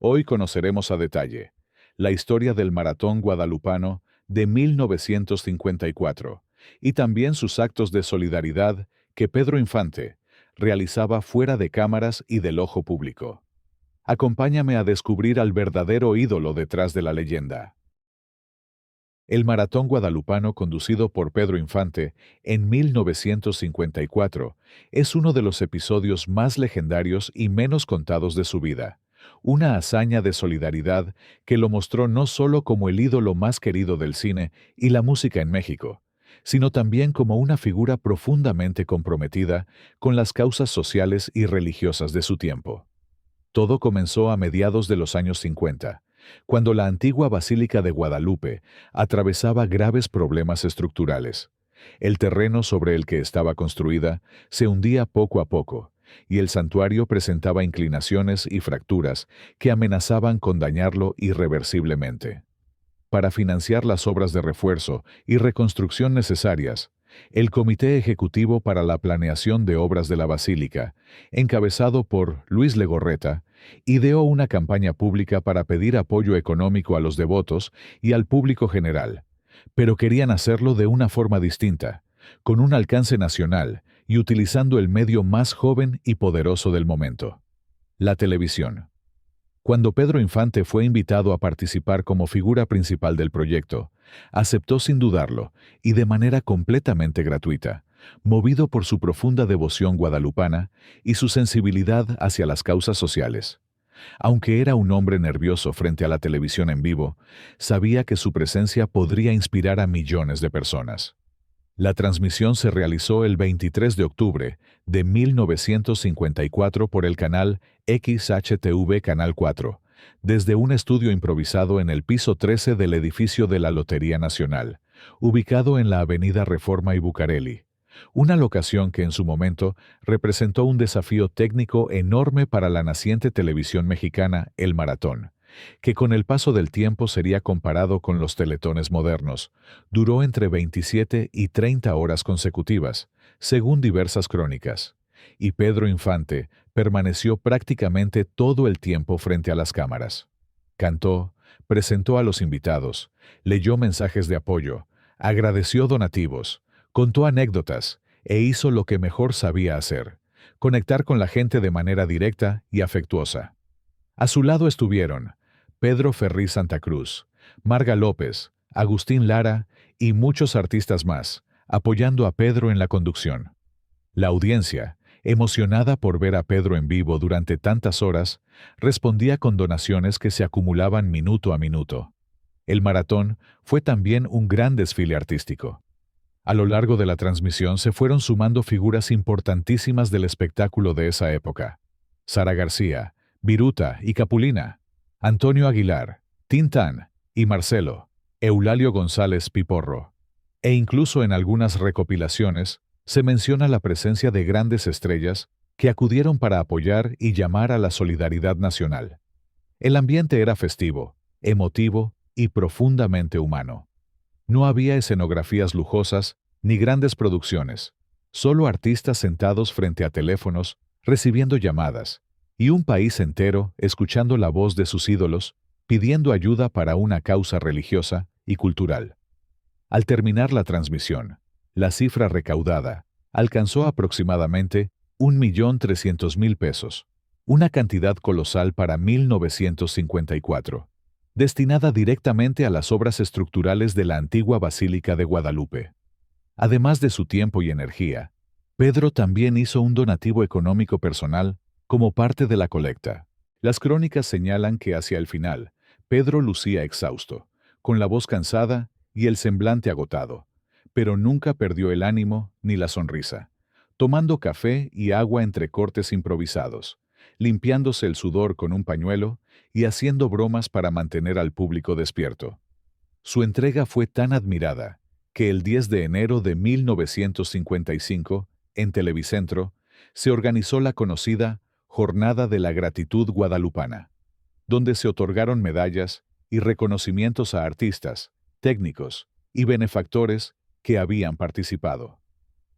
Hoy conoceremos a detalle la historia del Maratón Guadalupano de 1954 y también sus actos de solidaridad que Pedro Infante realizaba fuera de cámaras y del ojo público. Acompáñame a descubrir al verdadero ídolo detrás de la leyenda. El Maratón Guadalupano conducido por Pedro Infante en 1954 es uno de los episodios más legendarios y menos contados de su vida. Una hazaña de solidaridad que lo mostró no solo como el ídolo más querido del cine y la música en México, sino también como una figura profundamente comprometida con las causas sociales y religiosas de su tiempo. Todo comenzó a mediados de los años 50, cuando la antigua Basílica de Guadalupe atravesaba graves problemas estructurales. El terreno sobre el que estaba construida se hundía poco a poco, y el santuario presentaba inclinaciones y fracturas que amenazaban con dañarlo irreversiblemente. Para financiar las obras de refuerzo y reconstrucción necesarias, el Comité Ejecutivo para la Planeación de Obras de la Basílica, encabezado por Luis Legorreta, ideó una campaña pública para pedir apoyo económico a los devotos y al público general, pero querían hacerlo de una forma distinta, con un alcance nacional y utilizando el medio más joven y poderoso del momento: la televisión. Cuando Pedro Infante fue invitado a participar como figura principal del proyecto, aceptó sin dudarlo y de manera completamente gratuita, movido por su profunda devoción guadalupana y su sensibilidad hacia las causas sociales. Aunque era un hombre nervioso frente a la televisión en vivo, sabía que su presencia podría inspirar a millones de personas. La transmisión se realizó el 23 de octubre de 1954 por el canal XHTV Canal 4, desde un estudio improvisado en el piso 13 del edificio de la Lotería Nacional, ubicado en la avenida Reforma y Bucareli, una locación que en su momento representó un desafío técnico enorme para la naciente televisión mexicana, El Maratón, que con el paso del tiempo sería comparado con los teletones modernos. Duró entre 27 y 30 horas consecutivas, según diversas crónicas, y Pedro Infante permaneció prácticamente todo el tiempo frente a las cámaras. Cantó, presentó a los invitados, leyó mensajes de apoyo, agradeció donativos, contó anécdotas e hizo lo que mejor sabía hacer: conectar con la gente de manera directa y afectuosa. A su lado estuvieron Pedro Ferriz Santa Cruz, Marga López, Agustín Lara y muchos artistas más, apoyando a Pedro en la conducción. La audiencia, emocionada por ver a Pedro en vivo durante tantas horas, respondía con donaciones que se acumulaban minuto a minuto. El maratón fue también un gran desfile artístico. A lo largo de la transmisión se fueron sumando figuras importantísimas del espectáculo de esa época: Sara García, Viruta y Capulina, Antonio Aguilar, Tintán y Marcelo, Eulalio González Piporro. E incluso en algunas recopilaciones se menciona la presencia de grandes estrellas que acudieron para apoyar y llamar a la solidaridad nacional. El ambiente era festivo, emotivo y profundamente humano. No había escenografías lujosas ni grandes producciones, solo artistas sentados frente a teléfonos, recibiendo llamadas, y un país entero escuchando la voz de sus ídolos, pidiendo ayuda para una causa religiosa y cultural. Al terminar la transmisión, la cifra recaudada alcanzó aproximadamente 1.300.000 pesos, una cantidad colosal para 1954, destinada directamente a las obras estructurales de la antigua Basílica de Guadalupe. Además de su tiempo y energía, Pedro también hizo un donativo económico personal como parte de la colecta. Las crónicas señalan que hacia el final, Pedro lucía exhausto, con la voz cansada y el semblante agotado, pero nunca perdió el ánimo ni la sonrisa, tomando café y agua entre cortes improvisados, limpiándose el sudor con un pañuelo y haciendo bromas para mantener al público despierto. Su entrega fue tan admirada que el 10 de enero de 1955, en Televicentro, se organizó la conocida Jornada de la Gratitud Guadalupana, donde se otorgaron medallas y reconocimientos a artistas, técnicos y benefactores que habían participado.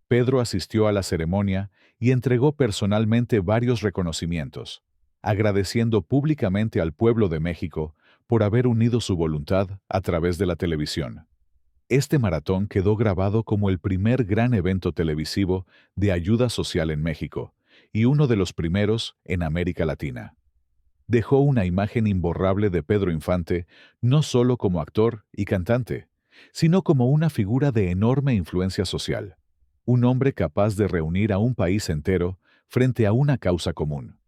Pedro asistió a la ceremonia y entregó personalmente varios reconocimientos, agradeciendo públicamente al pueblo de México por haber unido su voluntad a través de la televisión. Este maratón quedó grabado como el primer gran evento televisivo de ayuda social en México y uno de los primeros en América Latina. Dejó una imagen imborrable de Pedro Infante no solo como actor y cantante, sino como una figura de enorme influencia social, un hombre capaz de reunir a un país entero frente a una causa común.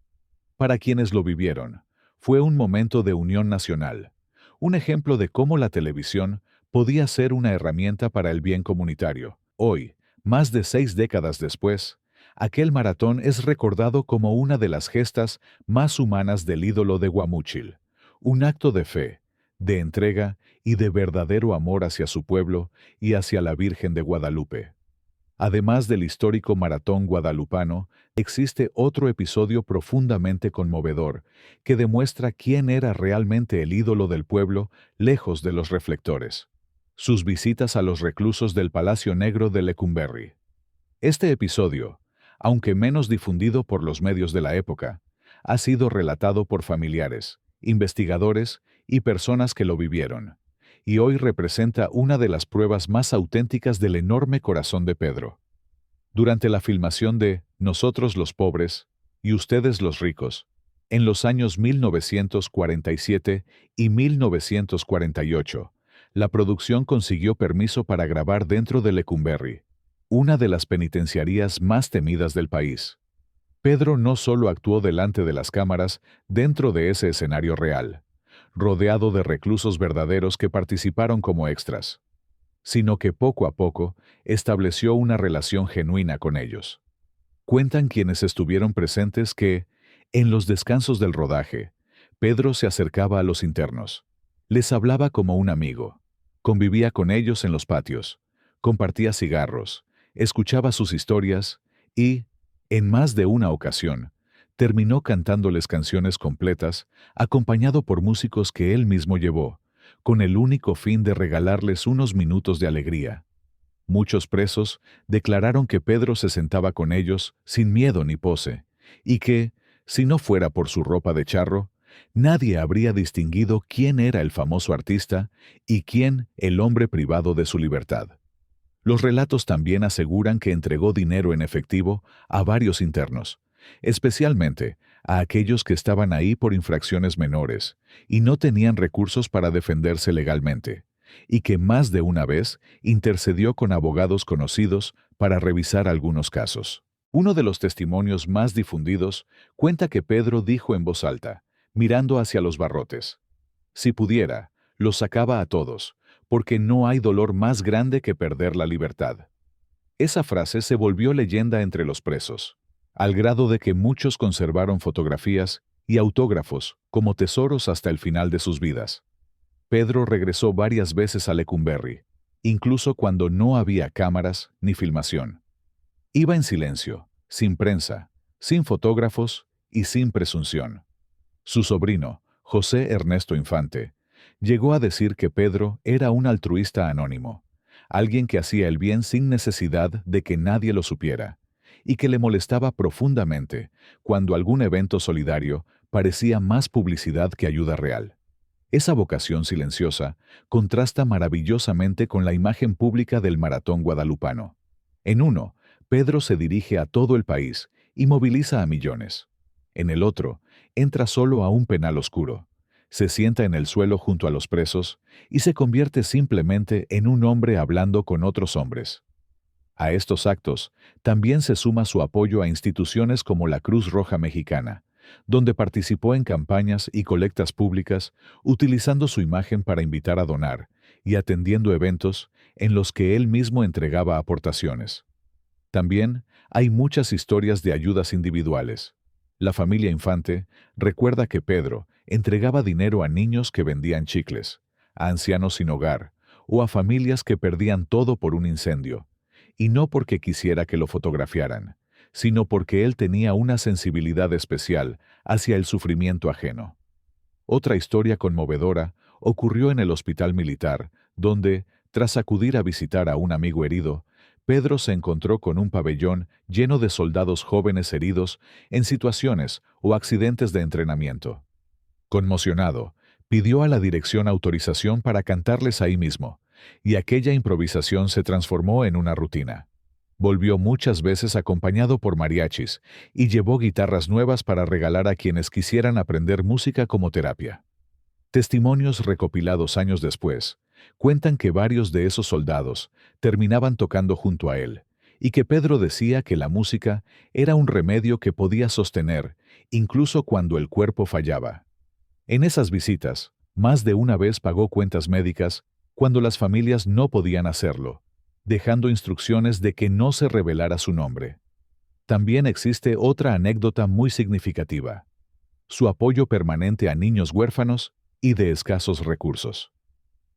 Para quienes lo vivieron, fue un momento de unión nacional, un ejemplo de cómo la televisión podía ser una herramienta para el bien comunitario. Hoy, más de 6 décadas después, aquel maratón es recordado como una de las gestas más humanas del ídolo de Guamúchil, un acto de fe, de entrega y de verdadero amor hacia su pueblo y hacia la Virgen de Guadalupe. Además del histórico maratón guadalupano, existe otro episodio profundamente conmovedor que demuestra quién era realmente el ídolo del pueblo lejos de los reflectores. Sus visitas a los reclusos del Palacio Negro de Lecumberri. Este episodio, aunque menos difundido por los medios de la época, ha sido relatado por familiares, investigadores y personas que lo vivieron, y hoy representa una de las pruebas más auténticas del enorme corazón de Pedro. Durante la filmación de Nosotros los pobres y ustedes los ricos, en los años 1947 y 1948, la producción consiguió permiso para grabar dentro de Lecumberri, una de las penitenciarías más temidas del país. Pedro no solo actuó delante de las cámaras dentro de ese escenario real, rodeado de reclusos verdaderos que participaron como extras, sino que poco a poco estableció una relación genuina con ellos. Cuentan quienes estuvieron presentes que, en los descansos del rodaje, Pedro se acercaba a los internos, les hablaba como un amigo, convivía con ellos en los patios, compartía cigarros, escuchaba sus historias y, en más de una ocasión, terminó cantándoles canciones completas, acompañado por músicos que él mismo llevó, con el único fin de regalarles unos minutos de alegría. Muchos presos declararon que Pedro se sentaba con ellos sin miedo ni pose, y que, si no fuera por su ropa de charro, nadie habría distinguido quién era el famoso artista y quién el hombre privado de su libertad. Los relatos también aseguran que entregó dinero en efectivo a varios internos, especialmente a aquellos que estaban ahí por infracciones menores y no tenían recursos para defenderse legalmente, y que más de una vez intercedió con abogados conocidos para revisar algunos casos. Uno de los testimonios más difundidos cuenta que Pedro dijo en voz alta, mirando hacia los barrotes: si pudiera, los sacaba a todos, porque no hay dolor más grande que perder la libertad. Esa frase se volvió leyenda entre los presos, al grado de que muchos conservaron fotografías y autógrafos como tesoros hasta el final de sus vidas. Pedro regresó varias veces a Lecumberri, incluso cuando no había cámaras ni filmación. Iba en silencio, sin prensa, sin fotógrafos y sin presunción. Su sobrino, José Ernesto Infante, llegó a decir que Pedro era un altruista anónimo, alguien que hacía el bien sin necesidad de que nadie lo supiera, y que le molestaba profundamente cuando algún evento solidario parecía más publicidad que ayuda real. Esa vocación silenciosa contrasta maravillosamente con la imagen pública del maratón guadalupano. En uno, Pedro se dirige a todo el país y moviliza a millones. En el otro, entra solo a un penal oscuro, se sienta en el suelo junto a los presos y se convierte simplemente en un hombre hablando con otros hombres. A estos actos también se suma su apoyo a instituciones como la Cruz Roja Mexicana, donde participó en campañas y colectas públicas utilizando su imagen para invitar a donar y atendiendo eventos en los que él mismo entregaba aportaciones. También hay muchas historias de ayudas individuales. La familia Infante recuerda que Pedro entregaba dinero a niños que vendían chicles, a ancianos sin hogar o a familias que perdían todo por un incendio, y no porque quisiera que lo fotografiaran, sino porque él tenía una sensibilidad especial hacia el sufrimiento ajeno. Otra historia conmovedora ocurrió en el hospital militar, donde, tras acudir a visitar a un amigo herido, Pedro se encontró con un pabellón lleno de soldados jóvenes heridos en situaciones o accidentes de entrenamiento. Conmocionado, pidió a la dirección autorización para cantarles ahí mismo, y aquella improvisación se transformó en una rutina. Volvió muchas veces acompañado por mariachis y llevó guitarras nuevas para regalar a quienes quisieran aprender música como terapia. Testimonios recopilados años después cuentan que varios de esos soldados terminaban tocando junto a él, y que Pedro decía que la música era un remedio que podía sostener, incluso cuando el cuerpo fallaba. En esas visitas, más de una vez pagó cuentas médicas cuando las familias no podían hacerlo, dejando instrucciones de que no se revelara su nombre. También existe otra anécdota muy significativa: su apoyo permanente a niños huérfanos y de escasos recursos.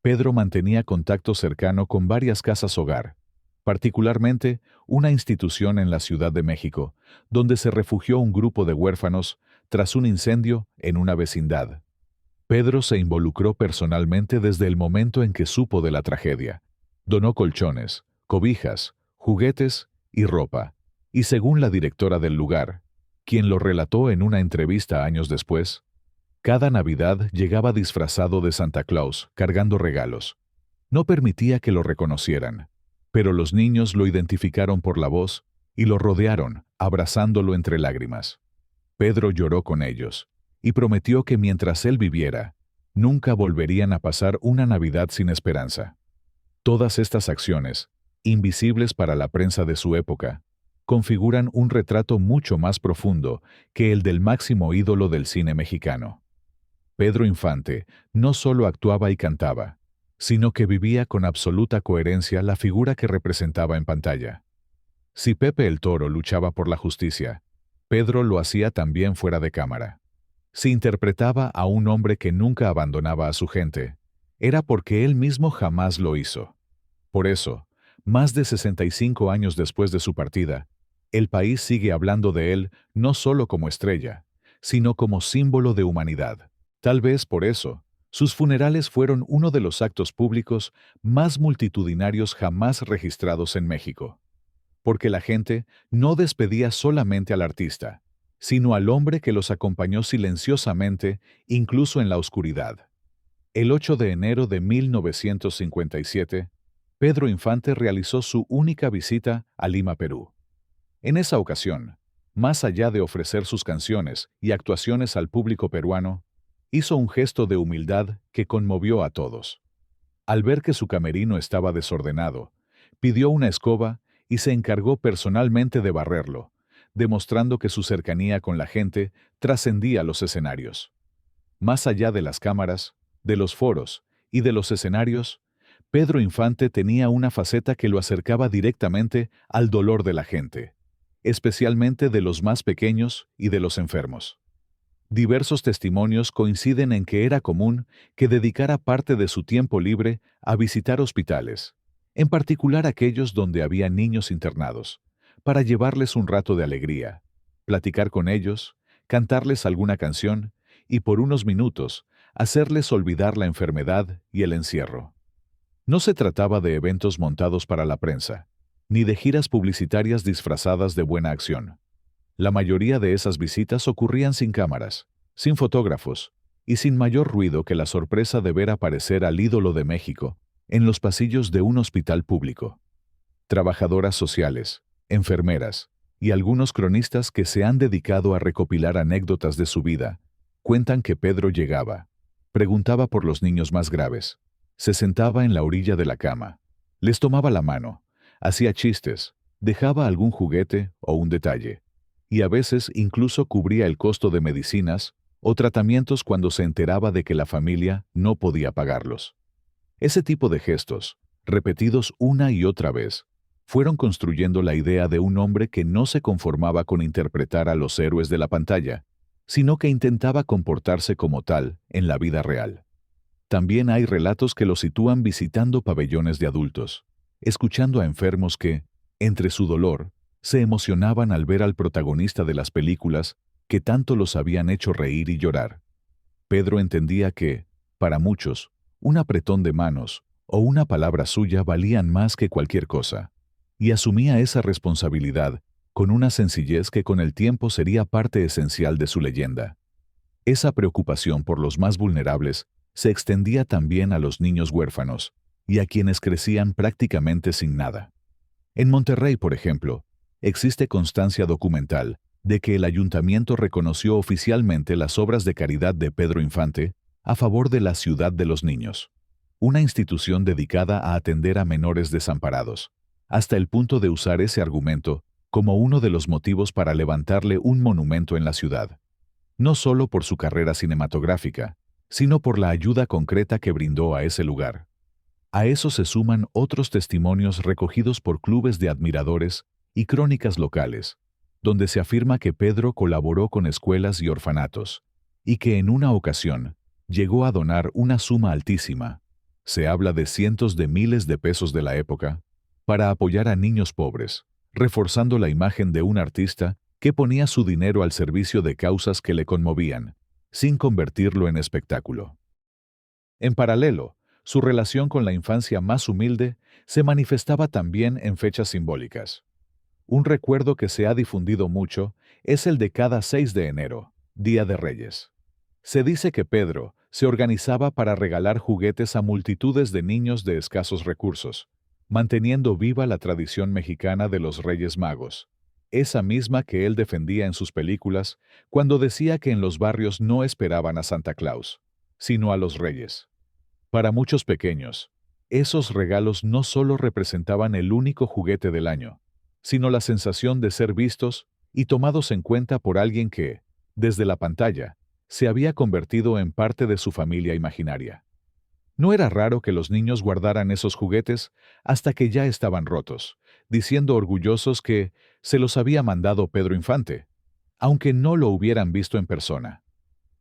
Pedro mantenía contacto cercano con varias casas hogar, particularmente una institución en la Ciudad de México, donde se refugió un grupo de huérfanos tras un incendio en una vecindad. Pedro se involucró personalmente desde el momento en que supo de la tragedia. Donó colchones, cobijas, juguetes y ropa, y según la directora del lugar, quien lo relató en una entrevista años después, cada Navidad llegaba disfrazado de Santa Claus, cargando regalos. No permitía que lo reconocieran, pero los niños lo identificaron por la voz y lo rodearon, abrazándolo entre lágrimas. Pedro lloró con ellos y prometió que mientras él viviera, nunca volverían a pasar una Navidad sin esperanza. Todas estas acciones, invisibles para la prensa de su época, configuran un retrato mucho más profundo que el del máximo ídolo del cine mexicano. Pedro Infante no solo actuaba y cantaba, sino que vivía con absoluta coherencia la figura que representaba en pantalla. Si Pepe el Toro luchaba por la justicia, Pedro lo hacía también fuera de cámara. Si interpretaba a un hombre que nunca abandonaba a su gente, era porque él mismo jamás lo hizo. Por eso, más de 65 años después de su partida, el país sigue hablando de él no solo como estrella, sino como símbolo de humanidad. Tal vez por eso, sus funerales fueron uno de los actos públicos más multitudinarios jamás registrados en México. Porque la gente no despedía solamente al artista, sino al hombre que los acompañó silenciosamente, incluso en la oscuridad. El 8 de enero de 1957, Pedro Infante realizó su única visita a Lima, Perú. En esa ocasión, más allá de ofrecer sus canciones y actuaciones al público peruano, hizo un gesto de humildad que conmovió a todos. Al ver que su camerino estaba desordenado, pidió una escoba y se encargó personalmente de barrerlo, demostrando que su cercanía con la gente trascendía los escenarios. Más allá de las cámaras, de los foros y de los escenarios, Pedro Infante tenía una faceta que lo acercaba directamente al dolor de la gente, especialmente de los más pequeños y de los enfermos. Diversos testimonios coinciden en que era común que dedicara parte de su tiempo libre a visitar hospitales, en particular aquellos donde había niños internados, para llevarles un rato de alegría, platicar con ellos, cantarles alguna canción y por unos minutos hacerles olvidar la enfermedad y el encierro. No se trataba de eventos montados para la prensa, ni de giras publicitarias disfrazadas de buena acción. La mayoría de esas visitas ocurrían sin cámaras, sin fotógrafos y sin mayor ruido que la sorpresa de ver aparecer al ídolo de México en los pasillos de un hospital público. Trabajadoras sociales, enfermeras y algunos cronistas que se han dedicado a recopilar anécdotas de su vida cuentan que Pedro llegaba, preguntaba por los niños más graves, se sentaba en la orilla de la cama, les tomaba la mano, hacía chistes, dejaba algún juguete o un detalle, y a veces incluso cubría el costo de medicinas o tratamientos cuando se enteraba de que la familia no podía pagarlos. Ese tipo de gestos, repetidos una y otra vez, fueron construyendo la idea de un hombre que no se conformaba con interpretar a los héroes de la pantalla, sino que intentaba comportarse como tal en la vida real. También hay relatos que lo sitúan visitando pabellones de adultos, escuchando a enfermos que, entre su dolor, se emocionaban al ver al protagonista de las películas que tanto los habían hecho reír y llorar. Pedro entendía que, para muchos, un apretón de manos o una palabra suya valían más que cualquier cosa. y asumía esa responsabilidad con una sencillez que con el tiempo sería parte esencial de su leyenda. Esa preocupación por los más vulnerables se extendía también a los niños huérfanos y a quienes crecían prácticamente sin nada. En Monterrey, por ejemplo, existe constancia documental de que el ayuntamiento reconoció oficialmente las obras de caridad de Pedro Infante a favor de la Ciudad de los Niños, una institución dedicada a atender a menores desamparados, hasta el punto de usar ese argumento como uno de los motivos para levantarle un monumento en la ciudad, no solo por su carrera cinematográfica, sino por la ayuda concreta que brindó a ese lugar. A eso se suman otros testimonios recogidos por clubes de admiradores y crónicas locales, donde se afirma que Pedro colaboró con escuelas y orfanatos, y que en una ocasión llegó a donar una suma altísima, se habla de cientos de miles de pesos de la época, para apoyar a niños pobres, reforzando la imagen de un artista que ponía su dinero al servicio de causas que le conmovían, sin convertirlo en espectáculo. En paralelo, su relación con la infancia más humilde se manifestaba también en fechas simbólicas. Un recuerdo que se ha difundido mucho es el de cada 6 de enero, Día de Reyes. Se dice que Pedro se organizaba para regalar juguetes a multitudes de niños de escasos recursos, manteniendo viva la tradición mexicana de los Reyes Magos, esa misma que él defendía en sus películas cuando decía que en los barrios no esperaban a Santa Claus, sino a los Reyes. Para muchos pequeños, esos regalos no solo representaban el único juguete del año, sino la sensación de ser vistos y tomados en cuenta por alguien que, desde la pantalla, se había convertido en parte de su familia imaginaria. No era raro que los niños guardaran esos juguetes hasta que ya estaban rotos, diciendo orgullosos que se los había mandado Pedro Infante, aunque no lo hubieran visto en persona.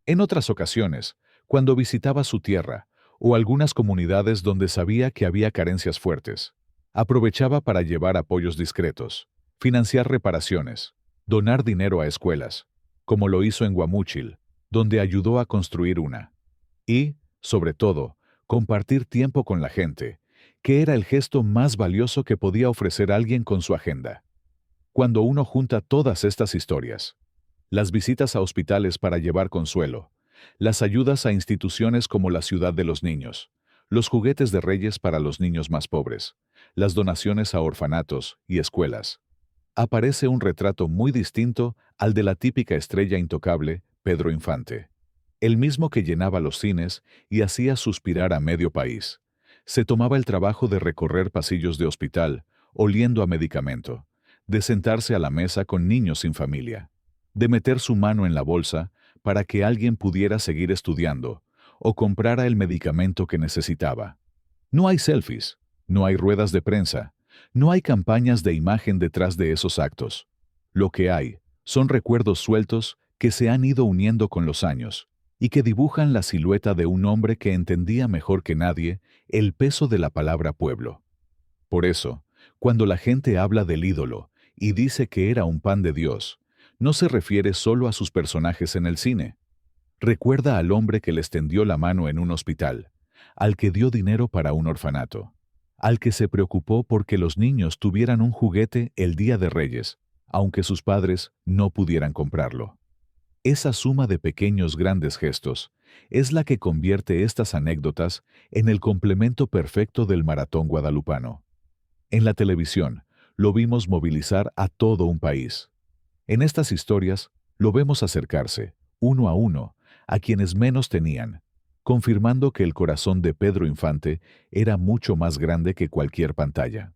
En otras ocasiones, cuando visitaba su tierra o algunas comunidades donde sabía que había carencias fuertes, aprovechaba para llevar apoyos discretos, financiar reparaciones, donar dinero a escuelas, como lo hizo en Guamúchil, donde ayudó a construir una. Y, sobre todo, compartir tiempo con la gente, que era el gesto más valioso que podía ofrecer alguien con su agenda. Cuando uno junta todas estas historias, las visitas a hospitales para llevar consuelo, las ayudas a instituciones como la Ciudad de los Niños, los juguetes de Reyes para los niños más pobres, las donaciones a orfanatos y escuelas, aparece un retrato muy distinto al de la típica estrella intocable, Pedro Infante. El mismo que llenaba los cines y hacía suspirar a medio país. Se tomaba el trabajo de recorrer pasillos de hospital, oliendo a medicamento, de sentarse a la mesa con niños sin familia, de meter su mano en la bolsa para que alguien pudiera seguir estudiando o comprara el medicamento que necesitaba. No hay selfies, no hay ruedas de prensa, no hay campañas de imagen detrás de esos actos. Lo que hay son recuerdos sueltos que se han ido uniendo con los años y que dibujan la silueta de un hombre que entendía mejor que nadie el peso de la palabra pueblo. Por eso, cuando la gente habla del ídolo y dice que era un pan de Dios, no se refiere solo a sus personajes en el cine. Recuerda al hombre que les tendió la mano en un hospital, al que dio dinero para un orfanato, al que se preocupó porque los niños tuvieran un juguete el Día de Reyes, aunque sus padres no pudieran comprarlo. Esa suma de pequeños grandes gestos es la que convierte estas anécdotas en el complemento perfecto del maratón guadalupano. En la televisión, lo vimos movilizar a todo un país. En estas historias, lo vemos acercarse, uno a uno, a quienes menos tenían, confirmando que el corazón de Pedro Infante era mucho más grande que cualquier pantalla.